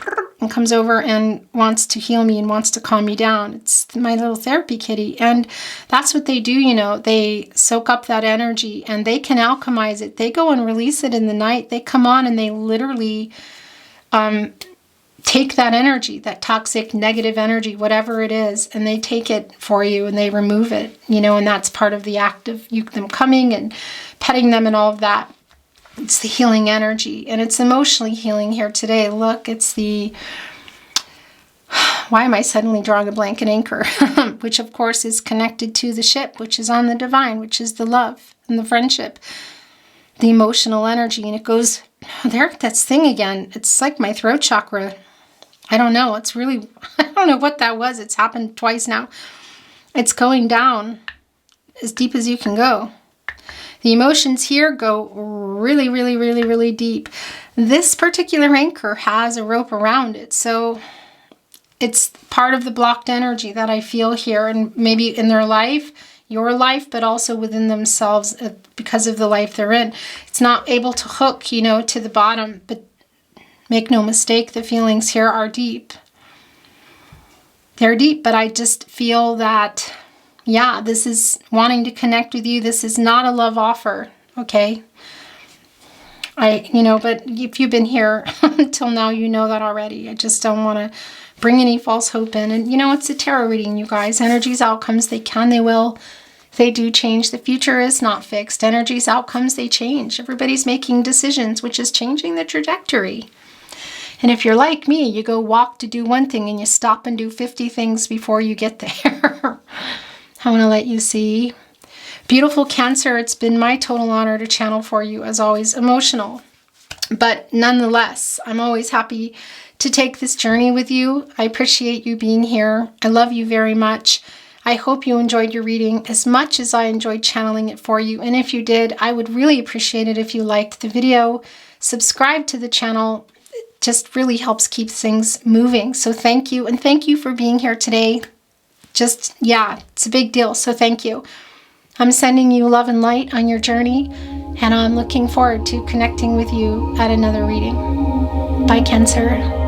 and wants to heal me and wants to calm me down. It's my little therapy kitty. And that's what they do, you know. They soak up that energy and they can alchemize it. They go and release it in the night. They come on and they literally take that energy, that toxic, negative energy, whatever it is, and they take it for you and they remove it, you know, and that's part of the act of them coming and petting them and all of that. It's the healing energy, and it's emotionally healing here today. Look, it's the, why am I suddenly drawing a blank, an anchor, which of course is connected to the ship, which is on the divine, which is the love and the friendship, the emotional energy, and it goes, there, that's thing again. It's like my throat chakra. I don't know. It's really, I don't know what that was. It's happened twice now. It's going down as deep as you can go. The emotions here go really, really, really, really deep. This particular anchor has a rope around it. So it's part of the blocked energy that I feel here, and maybe in their life, your life, but also within themselves because of the life they're in. It's not able to hook, you know, to the bottom, but make no mistake, the feelings here are deep. They're deep, but I just feel that, yeah, this is wanting to connect with you. This is not a love offer, okay? You know, but if you've been here until now, you know that already. I just don't want to bring any false hope in. And, you know, it's a tarot reading, you guys. Energies, outcomes, they can, they will. They do change. The future is not fixed. Energies, outcomes, they change. Everybody's making decisions, which is changing the trajectory. And if you're like me, you go walk to do one thing and you stop and do 50 things before you get there. I want to let you see. Beautiful Cancer, it's been my total honor to channel for you, as always, emotional. But nonetheless, I'm always happy to take this journey with you. I appreciate you being here. I love you very much. I hope you enjoyed your reading as much as I enjoyed channeling it for you. And if you did, I would really appreciate it if you liked the video. Subscribe to the channel. Just really helps keep things moving. So thank you. And thank you for being here today. Just, yeah, it's a big deal. So thank you. I'm sending you love and light on your journey. And I'm looking forward to connecting with you at another reading. Bye, Cancer.